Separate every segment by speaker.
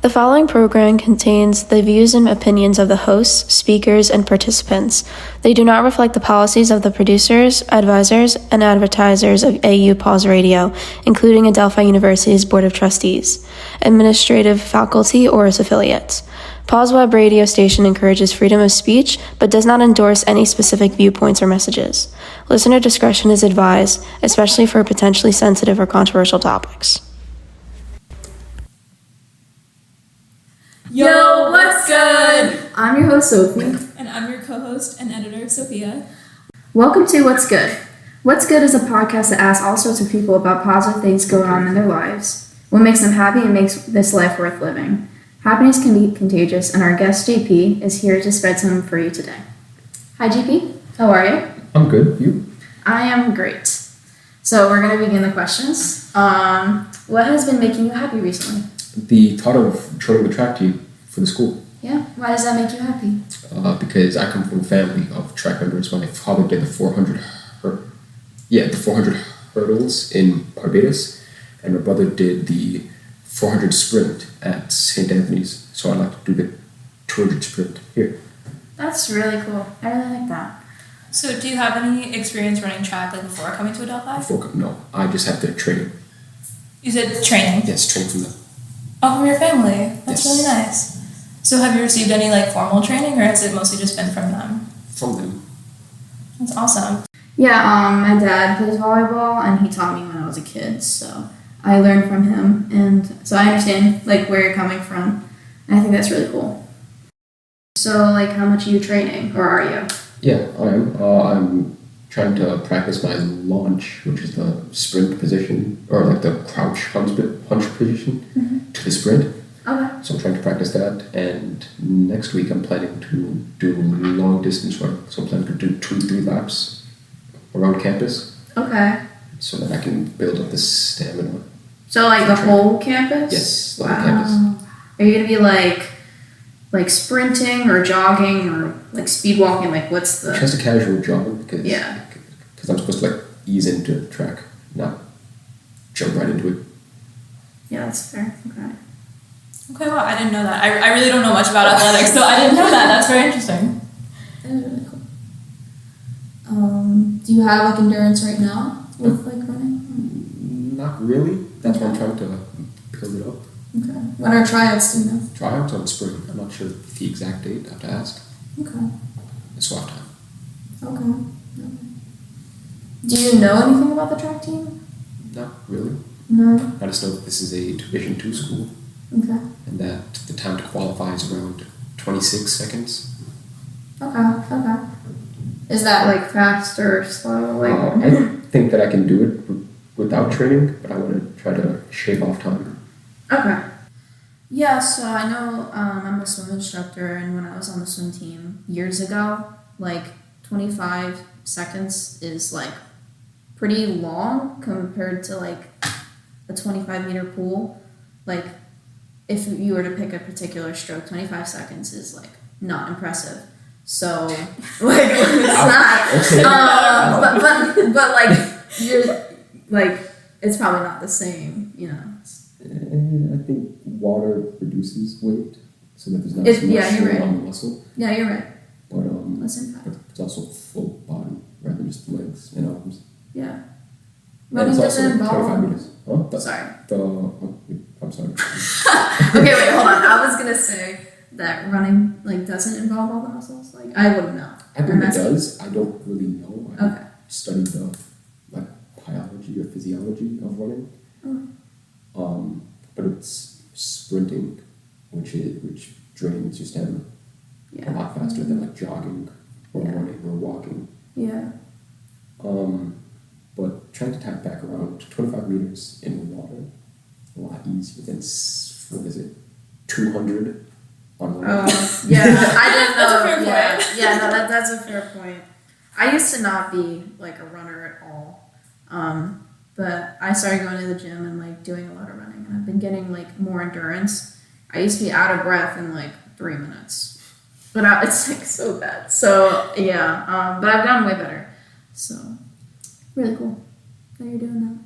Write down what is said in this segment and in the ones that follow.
Speaker 1: The following program contains the views and opinions of the hosts, speakers, and participants. They do not reflect the policies of the producers, advisors, and advertisers of AU Paws Radio, including Adelphi University's Board of Trustees, administrative faculty, or its affiliates. Paws Web radio station encourages freedom of speech, but does not endorse any specific viewpoints or messages. Listener discretion is advised, especially for potentially sensitive or controversial topics.
Speaker 2: Yo, what's good?
Speaker 3: I'm your host, Sophie.
Speaker 2: And I'm your co-host and editor, Sophia.
Speaker 3: Welcome to What's Good. What's Good is a podcast that asks all sorts of people about positive things going on in their lives, what makes them happy and makes this life worth living. Happiness can be contagious, and our guest, JP, is here to spread some for you today. Hi, JP. How are you?
Speaker 4: I'm good. You?
Speaker 3: I am great. So we're going to begin the questions. What has been making you happy recently?
Speaker 4: The thought of joining the track team for the school.
Speaker 3: Yeah. Why does that make you happy?
Speaker 4: Because I come from a family of track members. My father did the 400 hurdles in Barbados, and my brother did the 400 sprint at St. Anthony's. So I'd like to do the 200 sprint here.
Speaker 3: That's really cool. I really like that.
Speaker 2: So do you have any experience running track before coming to Adelphi?
Speaker 4: No, I just have the training.
Speaker 2: You said training?
Speaker 4: Yes, training from them.
Speaker 2: Oh, from your family. That's
Speaker 4: Yes.
Speaker 2: really nice. So have you received any formal training, or has it mostly just been from them?
Speaker 4: From them.
Speaker 2: That's awesome.
Speaker 3: Yeah, my dad plays volleyball, and he taught me when I was a kid, so I learned from him, and so I understand where you're coming from, and I think that's really cool. So how much are you training, or are you?
Speaker 4: Yeah, I am. I'm trying to practice my launch, which is the sprint position, or the crouch punch position to the sprint.
Speaker 3: Okay.
Speaker 4: So I'm trying to practice that, and next week I'm planning to do long distance running. So I'm planning to do 2-3 laps around campus.
Speaker 3: Okay.
Speaker 4: So that I can build up the stamina.
Speaker 3: So the whole campus?
Speaker 4: Yes, the
Speaker 3: wow.
Speaker 4: whole campus.
Speaker 3: Are you gonna be sprinting or jogging or speed walking? What's the?
Speaker 4: Just a casual jogging because
Speaker 3: Yeah.
Speaker 4: Because I'm supposed to ease into the track, not jump right into it.
Speaker 3: Yeah, that's fair. Okay.
Speaker 2: Okay, wow, I didn't know that. I really don't know much about athletics, so I didn't know that. That's very interesting.
Speaker 3: That is really cool. Do you have endurance right now with running?
Speaker 4: Not really. That's why I'm trying to build it up.
Speaker 3: Okay. When are tryouts, do you know?
Speaker 4: Tryouts on the spring. I'm not sure the exact date. I have to ask.
Speaker 3: Okay.
Speaker 4: It's swap time.
Speaker 3: Okay. Do you know anything about the track team?
Speaker 4: Not really.
Speaker 3: No.
Speaker 4: I just know that this is a Division 2 school.
Speaker 3: Okay.
Speaker 4: And that the time to qualify is around 26 seconds.
Speaker 3: Okay. Is that fast or slow?
Speaker 4: I think that I can do it without training, but I want to try to shave off time.
Speaker 3: Okay. Yeah, so I know I'm a swim instructor, and when I was on the swim team years ago, 25 seconds is pretty long compared to a 25-meter pool. If you were to pick a particular stroke, 25 seconds is not impressive. So it's not. But you're it's probably not the same,
Speaker 4: I think water reduces weight, so that there's not as much strain on the muscle.
Speaker 3: Yeah, you're right.
Speaker 4: But
Speaker 3: Less impact.
Speaker 4: it's also full body rather than just legs and arms.
Speaker 3: Yeah.
Speaker 4: Running
Speaker 3: doesn't involve
Speaker 4: 25 meters. Huh?
Speaker 3: Sorry.
Speaker 4: I'm sorry.
Speaker 3: Okay, wait, hold on. I was gonna say that running doesn't involve all the muscles. I wouldn't know.
Speaker 4: I think it does. I don't really know. I
Speaker 3: Okay.
Speaker 4: studied the biology or physiology of running. But it's sprinting, which drains your stamina a lot faster than jogging or running or walking.
Speaker 3: Yeah.
Speaker 4: But trying to tap back around 25 meters in the water, a lot easier than 200 on land.
Speaker 3: Yeah, I didn't know.
Speaker 2: That's a fair point.
Speaker 3: Yeah, no, that's a fair point. I used to not be a runner at all, but I started going to the gym and doing a lot of running, and I've been getting more endurance. I used to be out of breath in 3 minutes, but it's so bad. So yeah, but I've gotten way better. So really cool that you're doing that.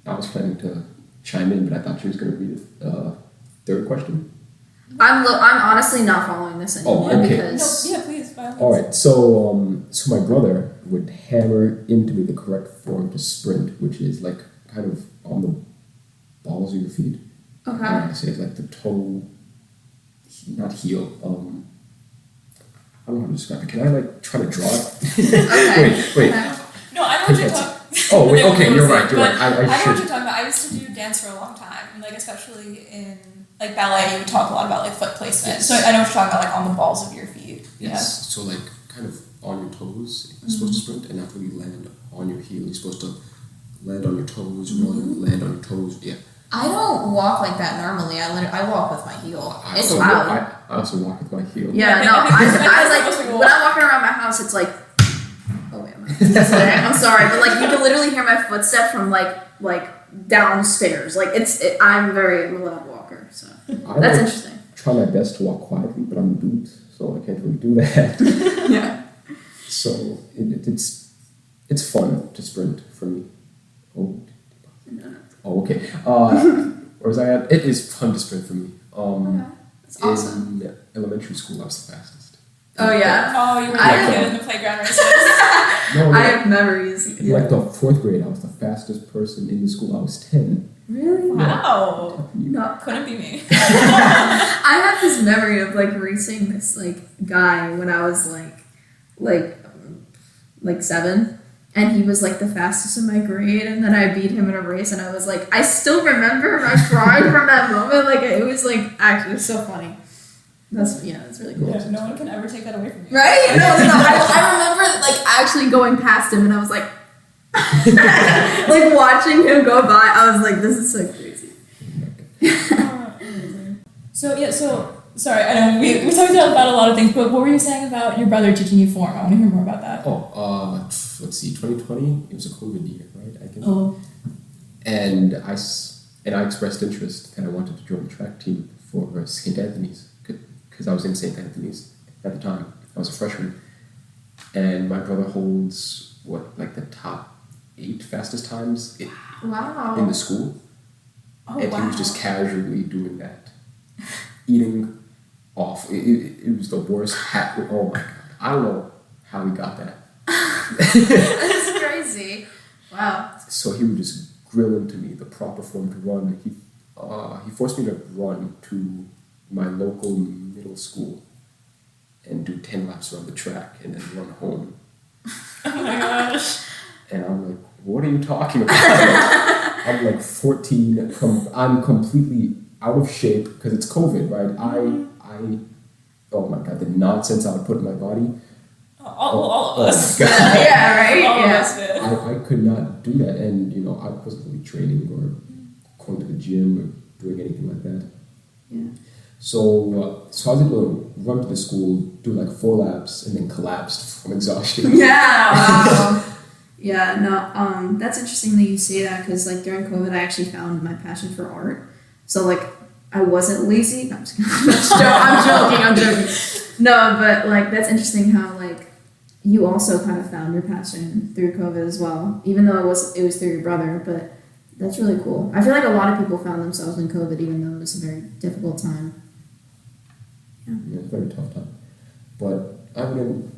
Speaker 4: I was planning to chime in, but I thought she was going to read the third question.
Speaker 3: I'm honestly not following this anymore
Speaker 4: okay.
Speaker 3: because.
Speaker 2: No, yeah, please. By all means.
Speaker 4: All right, so my brother would hammer into me the correct form to sprint, which is like kind of on the balls of your feet.
Speaker 3: Okay.
Speaker 4: I say it's like the toe, not heel. I don't know how to describe it. Can I like try to draw it?
Speaker 3: Okay.
Speaker 4: wait.
Speaker 3: Okay.
Speaker 2: No, I know what you're talking.
Speaker 4: Oh wait, okay, you're right.
Speaker 2: But
Speaker 4: I
Speaker 2: I know
Speaker 4: should.
Speaker 2: what you're talking about. I used to do dance for a long time, and like especially in like ballet, you would talk a lot about like foot placement.
Speaker 4: Yes.
Speaker 2: So I know what you're talking about, like on the balls of your feet.
Speaker 4: Yes. So like kind of on your toes, you're supposed to sprint, and after you land on your heel, you're supposed to land on your toes, land on your toes. Yeah.
Speaker 3: I don't walk like that normally. I walk with my heel. It's
Speaker 4: I
Speaker 3: loud.
Speaker 4: also walk with my heel.
Speaker 3: Yeah, no. I like when I'm walking around my house. It's like. Oh wait, I'm sorry, but like you can literally hear my footsteps from like downstairs. Like I'm a loud walker, so that's interesting.
Speaker 4: Try my best to walk quietly, but I'm in boots, so I can't really do that.
Speaker 3: Yeah.
Speaker 4: So it's fun to sprint for me. Oh, okay. Where was I at? It is fun to sprint for me.
Speaker 3: Okay. That's awesome.
Speaker 4: In elementary school, I was the fastest.
Speaker 3: Oh yeah.
Speaker 2: Oh, you were the kid in the playground races.
Speaker 4: No,
Speaker 3: I have memories.
Speaker 4: in like the 4th grade, I was the fastest person in the school. I was 10.
Speaker 3: Really?
Speaker 2: Wow.
Speaker 3: No.
Speaker 2: Couldn't be me.
Speaker 3: I have this memory of like racing this like guy when I was like 7, and he was like the fastest in my grade, and then I beat him in a race, and I was like, I still remember my pride from that moment. Like it was like actually it was so funny. That's really cool.
Speaker 2: Yeah, no one can ever take that away from you.
Speaker 3: Right? No. I remember like actually going past him, and I was like, like watching him go by. I was like, this is so crazy.
Speaker 2: So sorry, I know we talked about a lot of things, but what were you saying about your brother teaching you form? I want to hear more about that.
Speaker 4: Let's see, 2020, it was a COVID year, right? I think.
Speaker 2: Oh.
Speaker 4: And I expressed interest, and I wanted to join the track team for St. Anthony's, because I was in St. Anthony's at the time. I was a freshman, and my brother holds the top 8 fastest times
Speaker 3: Wow.
Speaker 4: in the school,
Speaker 2: Oh,
Speaker 4: and
Speaker 2: wow.
Speaker 4: he was just casually doing that, eating off. It was the worst hat. Oh my god! I don't know how he got that.
Speaker 3: That's crazy. Wow.
Speaker 4: So he would just grill into me the proper form to run. He forced me to run to my local middle school and do 10 laps around the track and then run home.
Speaker 2: Oh my gosh.
Speaker 4: And I'm like, what are you talking about? I'm like 14. I'm completely out of shape because it's COVID, right?
Speaker 2: Mm-hmm.
Speaker 4: Oh my god, the nonsense I would put in my body.
Speaker 2: All of us.
Speaker 4: My God.
Speaker 3: Yeah, right?
Speaker 2: All of
Speaker 3: Yeah.
Speaker 2: us did.
Speaker 4: I could not do that, and I wasn't really training or going to the gym or doing anything like that.
Speaker 3: Yeah.
Speaker 4: So I was able to run to the school, do like 4 laps, and then collapsed from exhaustion.
Speaker 3: Yeah, wow. Yeah, no, that's interesting that you say that because like during COVID, I actually found my passion for art. So like I wasn't lazy. No, I'm just kidding. I'm joking. No, but like that's interesting how like you also kind of found your passion through COVID as well, even though it was through your brother. But that's really cool. I feel like a lot of people found themselves in COVID, even though it was a very difficult time.
Speaker 4: Yeah, it's a very tough time. But I wouldn't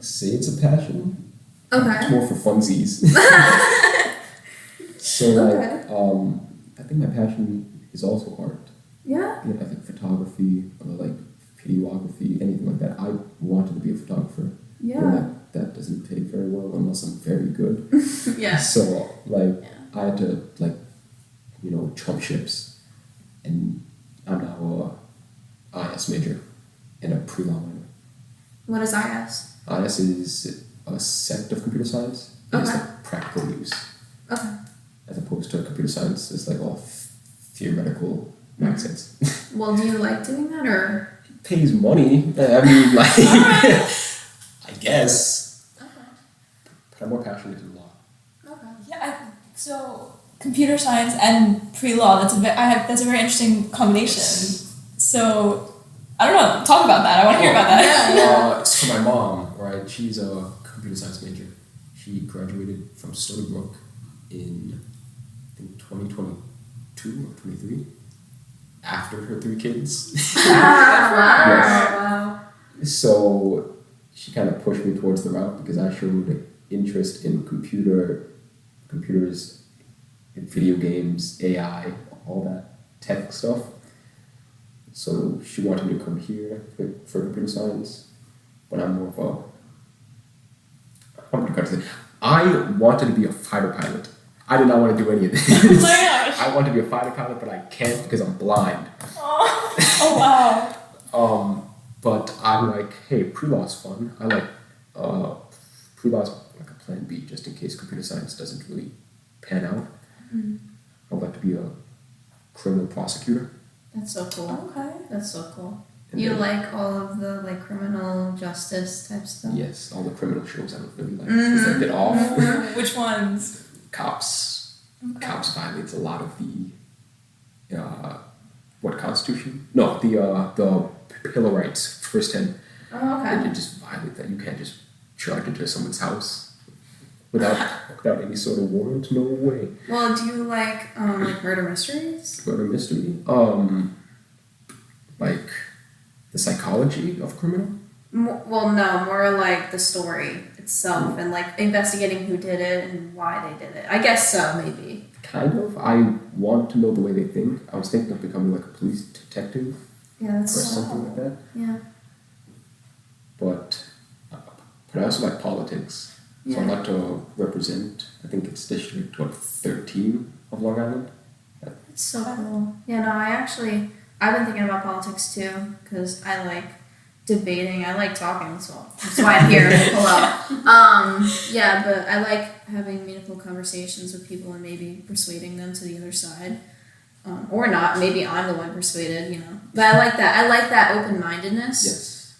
Speaker 4: say it's a passion.
Speaker 3: Okay.
Speaker 4: It's more for funsies. So I think my passion is also art.
Speaker 3: Yeah.
Speaker 4: I think photography or like videography, anything like that. I wanted to be a photographer.
Speaker 3: Yeah.
Speaker 4: But that doesn't pay very well unless I'm very good.
Speaker 3: Yeah.
Speaker 4: So I had to chump ships, and I'm now a IS major and a pre-law minor.
Speaker 3: What is IS?
Speaker 4: IS is a sect of computer science. It's
Speaker 3: Okay.
Speaker 4: like practical use.
Speaker 3: Okay.
Speaker 4: As opposed to computer science, it's like all theoretical nonsense.
Speaker 3: Well, do you like doing that or?
Speaker 4: It pays money. I mean, like, I guess.
Speaker 3: Okay.
Speaker 4: But I'm more passionate in law.
Speaker 3: Okay.
Speaker 2: Yeah, so computer science and pre-law, that's a very interesting combination. So, I don't know, talk about that. I want to hear about that.
Speaker 4: So my mom, right, she's a computer science major. She graduated from Stony Brook in, I think, 2022. 22 or 23 after her 3 kids.
Speaker 3: Wow.
Speaker 4: So she kind of pushed me towards the route because I showed interest in computers, in video games, AI, all that tech stuff. So she wanted me to come here for computer science, but I'm more of I wanted to be a fighter pilot. I did not want to do any of this.
Speaker 2: Oh my gosh.
Speaker 4: I want to be a fighter pilot, but I can't because I'm blind.
Speaker 2: Oh wow.
Speaker 4: But I'm like, hey, pre-law's fun. I like pre-law's like a plan B just in case computer science doesn't really pan out.
Speaker 3: Mm-hmm.
Speaker 4: I would like to be a criminal prosecutor.
Speaker 3: That's so cool.
Speaker 2: Okay.
Speaker 3: That's so cool.
Speaker 4: And
Speaker 3: You
Speaker 4: then-
Speaker 3: like all of the like criminal justice type stuff?
Speaker 4: Yes, all the criminal shows I don't really like because they're a bit off.
Speaker 2: Which ones?
Speaker 4: Cops.
Speaker 2: Okay.
Speaker 4: Cops violates a lot of the what Constitution? No, the Bill of Rights, first 10.
Speaker 3: Oh,
Speaker 4: And
Speaker 3: okay.
Speaker 4: you just violate that. You can't just charge into someone's house without any sort of warrant. No way.
Speaker 3: Well, do you like murder mysteries?
Speaker 4: Murder mystery. Like the psychology of criminal.
Speaker 3: Well, no, more like the story itself and like investigating who did it and why they did it. I guess so, maybe.
Speaker 4: Kind of. I want to know the way they think. I was thinking of becoming like a police detective
Speaker 3: Yeah,
Speaker 4: or
Speaker 3: that's so
Speaker 4: something like that.
Speaker 3: Yeah.
Speaker 4: But I also like politics. So
Speaker 3: Yeah.
Speaker 4: I'd like to represent, I think it's District 13 of Long Island.
Speaker 3: It's so cool. Yeah, no, I've been thinking about politics too, because I like debating. I like talking, so that's why I'm here. Hello. Yeah, but I like having meaningful conversations with people and maybe persuading them to the other side. Or not. Maybe I'm the one persuaded, you know. But I like that. I like that open-mindedness.
Speaker 4: Yes.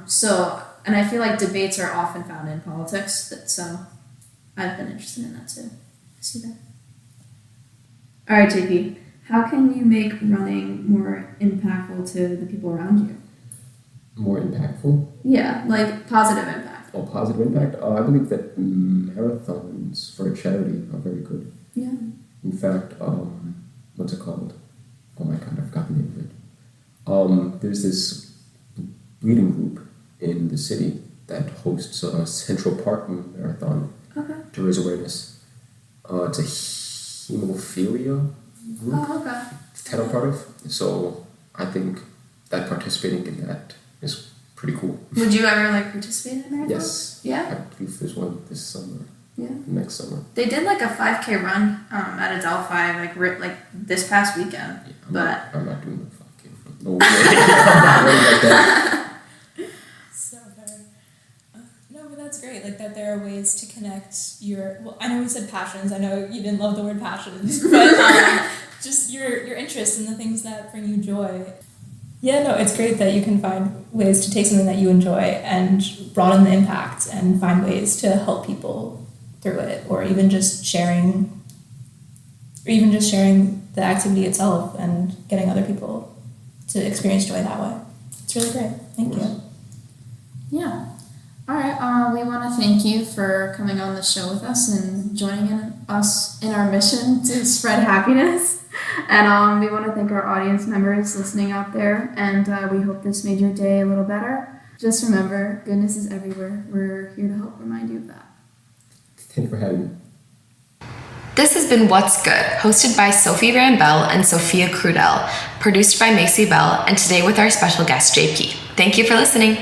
Speaker 3: So, and I feel like debates are often found in politics, so I've been interested in that too. I see that. All right, JP. How can you make running more impactful to the people around you?
Speaker 4: More impactful.
Speaker 3: Yeah, like positive impact.
Speaker 4: Or positive impact. I believe that marathons for a charity are very good.
Speaker 3: Yeah.
Speaker 4: In fact, what's it called? Oh my god, I forgot the name of it. There's this reading group in the city that hosts a Central Park marathon
Speaker 3: Okay.
Speaker 4: to raise awareness. It's a hemophilia group
Speaker 3: Oh, okay.
Speaker 4: that I'm part of. So I think that participating in that is pretty cool.
Speaker 3: Would you ever like participate in a marathon?
Speaker 4: Yes.
Speaker 3: Yeah.
Speaker 4: I believe there's one this summer.
Speaker 3: Yeah.
Speaker 4: Next summer.
Speaker 3: They did like a 5K run at Adelphi like this past weekend.
Speaker 4: Yeah, I'm not doing the 5K. No way. I'm not running like that.
Speaker 2: So fair. No, but that's great. Like that there are ways to connect your. Well, I know we said passions. I know you didn't love the word passions, but just your interests in the things that bring you joy. Yeah, no, it's great that you can find ways to take something that you enjoy and broaden the impact and find ways to help people through it, or even just sharing the activity itself and getting other people to experience joy that way. It's really great. Thank you.
Speaker 3: Yeah. All right. We want to thank you for coming on the show with us and joining us in our mission to spread happiness. And we want to thank our audience members listening out there. And we hope this made your day a little better. Just remember, goodness is everywhere. We're here to help remind you of that.
Speaker 4: Thank you for having me.
Speaker 5: This has been What's Good, hosted by Sophie Rambelle and Sophia Crudele, produced by Maci, and today with our special guest, JP. Thank you for listening.